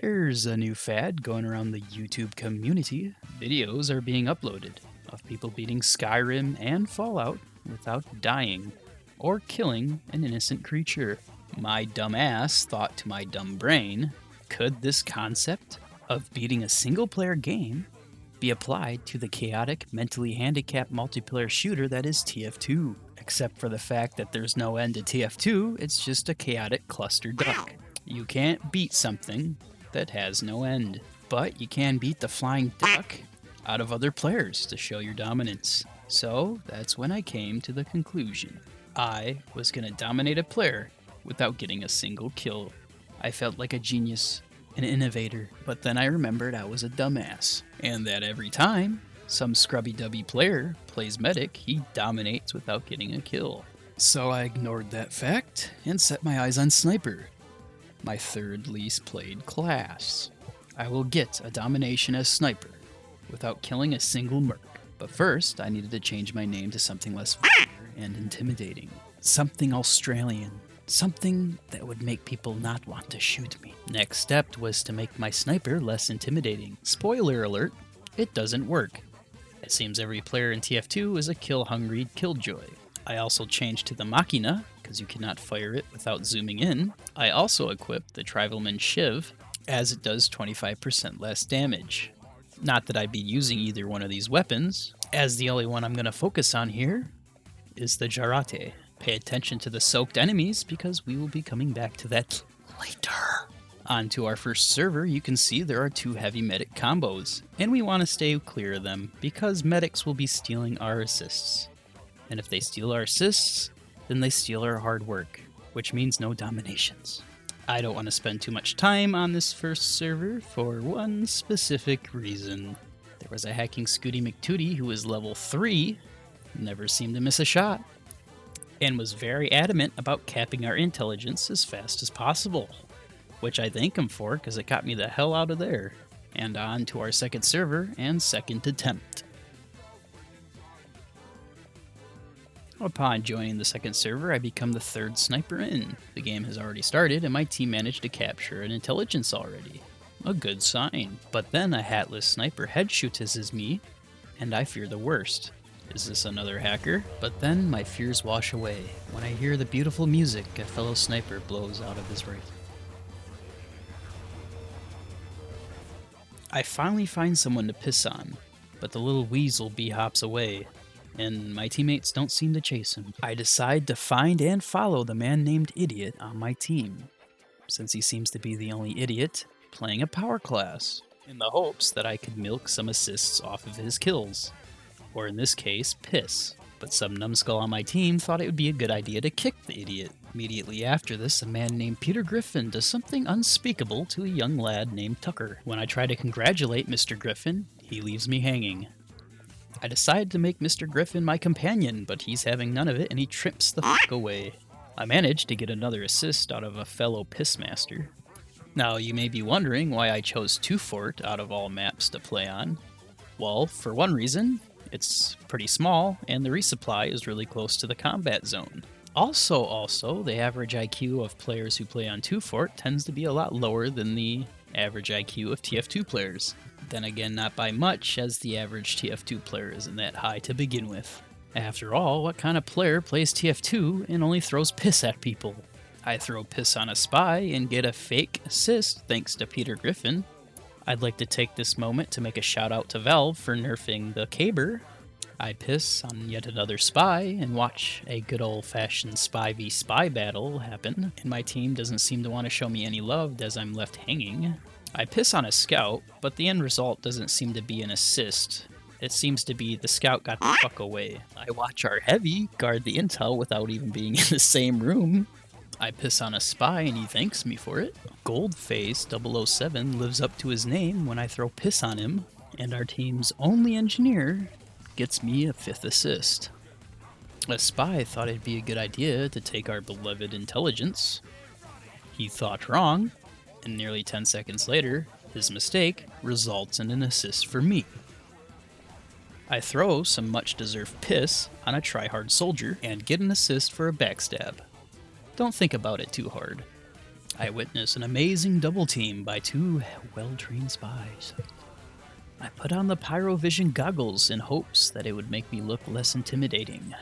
There's a new fad going around the YouTube community. Videos are being uploaded of people beating Skyrim and Fallout without dying or killing an innocent creature. My dumb ass thought to my dumb brain, could this concept of beating a single player game be applied to the chaotic, mentally handicapped multiplayer shooter that is TF2? Except for the fact that there's no end to TF2, it's just a chaotic cluster duck. You can't beat something that has no end, but you can beat the flying duck out of other players to show your dominance. So that's when I came to the conclusion. I was going to dominate a player without getting a single kill. I felt like a genius, an innovator, but then I remembered I was a dumbass, and that every time some scrubby-dubby player plays medic, he dominates without getting a kill. So I ignored that fact and set my eyes on sniper, my third least played class. I will get a domination as sniper without killing a single merc. But first, I needed to change my name to something less vulgar and intimidating. Something Australian. Something that would make people not want to shoot me. Next step was to make my sniper less intimidating. Spoiler alert, it doesn't work. It seems every player in TF2 is a kill-hungry killjoy. I also changed to the Machina, because you cannot fire it without zooming in. I also equipped the Trivalman Shiv, as it does 25% less damage. Not that I'd be using either one of these weapons, as the only one I'm going to focus on here is the Jarate. Pay attention to the soaked enemies, because we will be coming back to that later. On to our first server, you can see there are two heavy medic combos, and we want to stay clear of them, because medics will be stealing our assists. And if they steal our assists, then they steal our hard work, which means no dominations. I don't want to spend too much time on this first server for one specific reason. There was a hacking Scooty McTootie who was level 3, never seemed to miss a shot, and was very adamant about capping our intelligence as fast as possible, which I thank him for because it got me the hell out of there. And on to our second server and second attempt. Upon joining the second server, I become the third sniper in. The game has already started, and my team managed to capture an intelligence already. A good sign. But then a hatless sniper headshoots me, and I fear the worst. Is this another hacker? But then my fears wash away when I hear the beautiful music a fellow sniper blows out of his rifle. I finally find someone to piss on, but the little weasel b-hops away, and my teammates don't seem to chase him. I decide to find and follow the man named Idiot on my team, since he seems to be the only idiot playing a power class, in the hopes that I could milk some assists off of his kills, or in this case, piss. But some numbskull on my team thought it would be a good idea to kick the idiot. Immediately after this, a man named Peter Griffin does something unspeakable to a young lad named Tucker. When I try to congratulate Mr. Griffin, he leaves me hanging. I decide to make Mr. Griffin my companion, but he's having none of it and he trips the fuck away. I managed to get another assist out of a fellow pissmaster. Now, you may be wondering why I chose 2 Fort out of all maps to play on. Well, for one reason, it's pretty small, and the resupply is really close to the combat zone. Also, the average IQ of players who play on 2 Fort tends to be a lot lower than the average IQ of TF2 players. Then again, not by much, as the average TF2 player isn't that high to begin with. After all, what kind of player plays TF2 and only throws piss at people? I throw piss on a spy and get a fake assist thanks to Peter Griffin. I'd like to take this moment to make a shout out to Valve for nerfing the caber. I piss on yet another spy and watch a good old-fashioned spy v spy battle happen, and my team doesn't seem to want to show me any love as I'm left hanging. I piss on a scout, but the end result doesn't seem to be an assist. It seems to be the scout got the fuck away. I watch our heavy guard the intel without even being in the same room. I piss on a spy and he thanks me for it. Goldface 007 lives up to his name when I throw piss on him, and our team's only engineer gets me a 5th assist. A spy thought it'd be a good idea to take our beloved intelligence. He thought wrong, and nearly 10 seconds later, his mistake results in an assist for me. I throw some much-deserved piss on a try-hard soldier and get an assist for a backstab. Don't think about it too hard. I witness an amazing double team by two well-trained spies. I put on the pyrovision goggles in hopes that it would make me look less intimidating.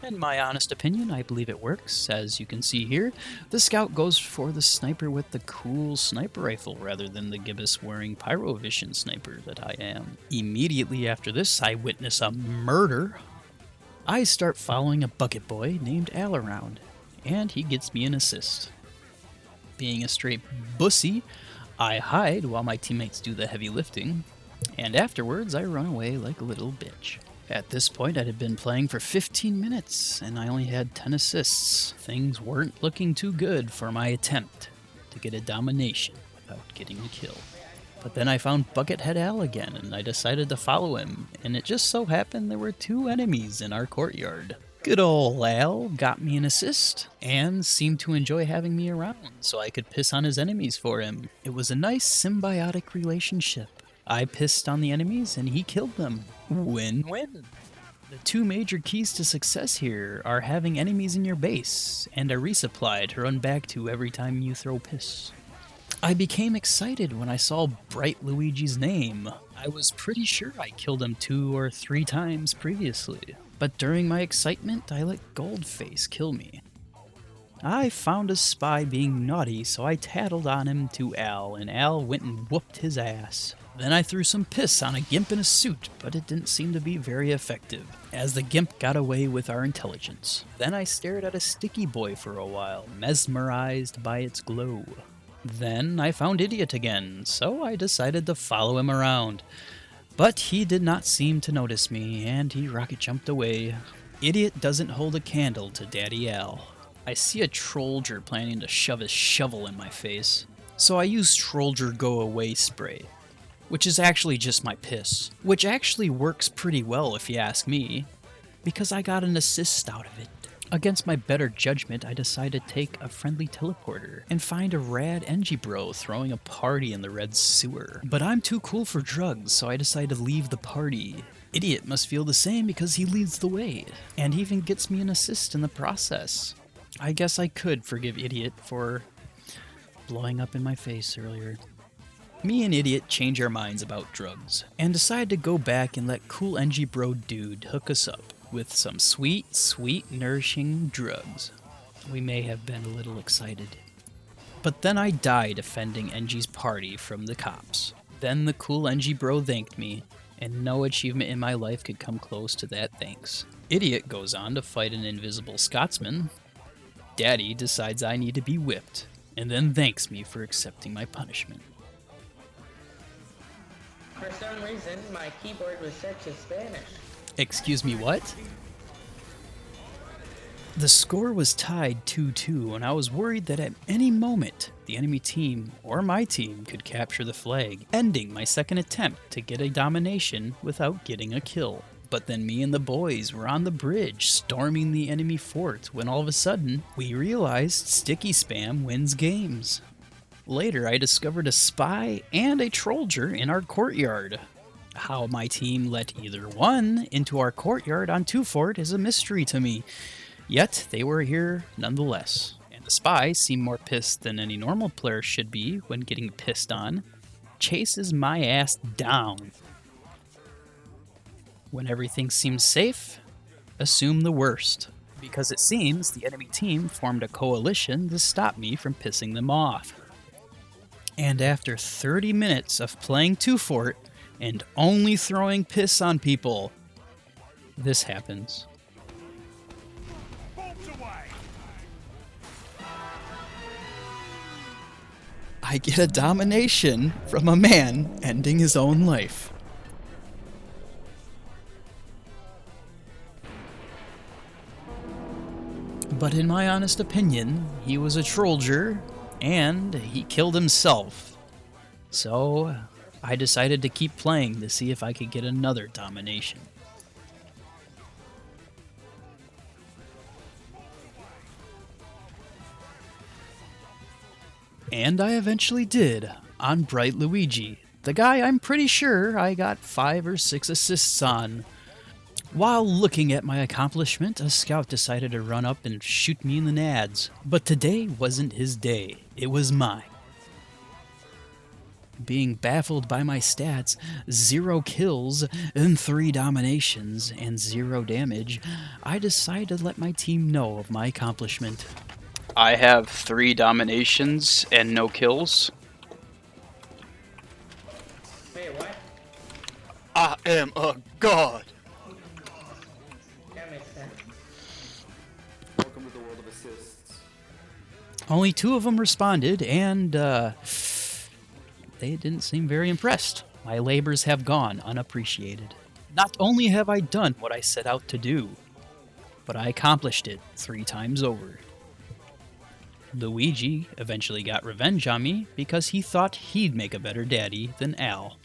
In my honest opinion, I believe it works. As you can see here, the scout goes for the sniper with the cool sniper rifle rather than the gibbous-wearing pyrovision sniper that I am. Immediately after this, I witness a murder. I start following a bucket boy named Al around, and he gets me an assist. Being a straight bussy, I hide while my teammates do the heavy lifting, and afterwards I run away like a little bitch. At this point, I had been playing for 15 minutes, and I only had 10 assists. Things weren't looking too good for my attempt to get a domination without getting a kill. But then I found Buckethead Al again, and I decided to follow him, and it just so happened there were two enemies in our courtyard. Good ol' Al got me an assist, and seemed to enjoy having me around, so I could piss on his enemies for him. It was a nice symbiotic relationship. I pissed on the enemies, and he killed them. Win-win. The two major keys to success here are having enemies in your base, and a resupply to run back to every time you throw piss. I became excited when I saw Bright Luigi's name. I was pretty sure I killed him 2 or 3 times previously, but during my excitement, I let Goldface kill me. I found a spy being naughty, so I tattled on him to Al, and Al went and whooped his ass. Then I threw some piss on a gimp in a suit, but it didn't seem to be very effective, as the gimp got away with our intelligence. Then I stared at a sticky boy for a while, mesmerized by its glow. Then I found Idiot again, so I decided to follow him around. But he did not seem to notice me, and he rocket jumped away. Idiot doesn't hold a candle to Daddy Al. I see a Trollger planning to shove his shovel in my face, so I use Trollger Go Away spray, which is actually just my piss, which actually works pretty well if you ask me, because I got an assist out of it. Against my better judgment, I decided to take a friendly teleporter and find a rad NG bro throwing a party in the red sewer. But I'm too cool for drugs, so I decided to leave the party. Idiot must feel the same because he leads the way, and even gets me an assist in the process. I guess I could forgive Idiot for blowing up in my face earlier. Me and Idiot change our minds about drugs, and decide to go back and let cool NG bro dude hook us up with some sweet, sweet, nourishing drugs. We may have been a little excited. But then I die defending NG's party from the cops. Then the cool NG bro thanked me, and no achievement in my life could come close to that thanks. Idiot goes on to fight an invisible Scotsman. Daddy decides I need to be whipped, and then thanks me for accepting my punishment. For some reason, my keyboard was set to Spanish. Excuse me, what? The score was tied 2-2, and I was worried that at any moment, the enemy team, or my team, could capture the flag, ending my second attempt to get a domination without getting a kill. But then me and the boys were on the bridge, storming the enemy fort, when all of a sudden, we realized sticky spam wins games. Later, I discovered a spy and a Trollger in our courtyard. How my team let either one into our courtyard on 2 fort is a mystery to me, yet they were here nonetheless. And the spy seemed more pissed than any normal player should be when getting pissed on, chases my ass down. When everything seems safe, assume the worst, because it seems the enemy team formed a coalition to stop me from pissing them off. And after 30 minutes of playing 2 fort and only throwing piss on people, this happens. I get a domination from a man ending his own life. But in my honest opinion, he was a Trollger, and he killed himself. So I decided to keep playing to see if I could get another domination. And I eventually did, on Bright Luigi, the guy I'm pretty sure I got 5 or 6 assists on. While looking at my accomplishment, a scout decided to run up and shoot me in the nads. But today wasn't his day, it was mine. Being baffled by my stats, 0 kills and 3 dominations and 0 damage, I decided to let my team know of my accomplishment. I have 3 dominations and no kills. Wait, what? I am a god. That makes sense. Welcome to the world of assists. Only 2 of them responded, and they didn't seem very impressed. My labors have gone unappreciated. Not only have I done what I set out to do, but I accomplished it 3 times over. Luigi eventually got revenge on me because he thought he'd make a better daddy than Al.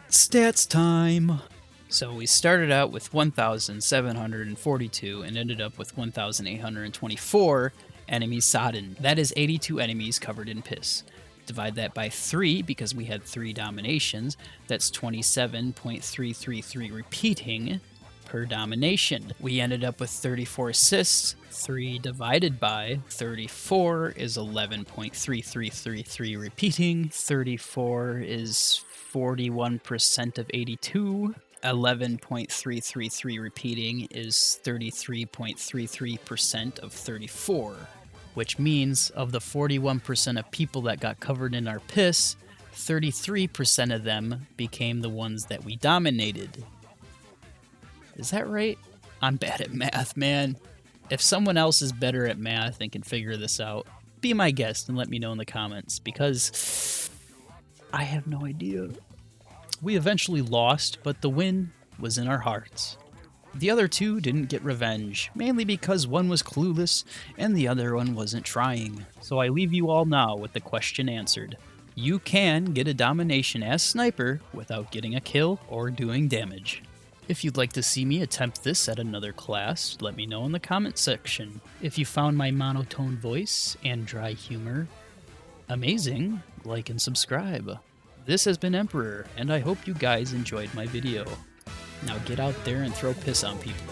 Stats time! So we started out with 1,742 and ended up with 1,824 enemies sodden. That is 82 enemies covered in piss. Divide that by 3 because we had 3 dominations. That's 27.333 repeating per domination. We ended up with 34 assists. 3 divided by 34 is 11.3333 repeating. 34 is 41% of 82. 11.333 repeating is 33.33% of 34, which means of the 41% of people that got covered in our piss, 33% of them became the ones that we dominated. Is that right? I'm bad at math, man. If someone else is better at math and can figure this out, be my guest and let me know in the comments, because I have no idea. We eventually lost, but the win was in our hearts. The other 2 didn't get revenge, mainly because one was clueless and the other one wasn't trying. So I leave you all now with the question answered. You can get a domination as sniper without getting a kill or doing damage. If you'd like to see me attempt this at another class, let me know in the comment section. If you found my monotone voice and dry humor amazing, like and subscribe. This has been Emperor, and I hope you guys enjoyed my video. Now get out there and throw piss on people.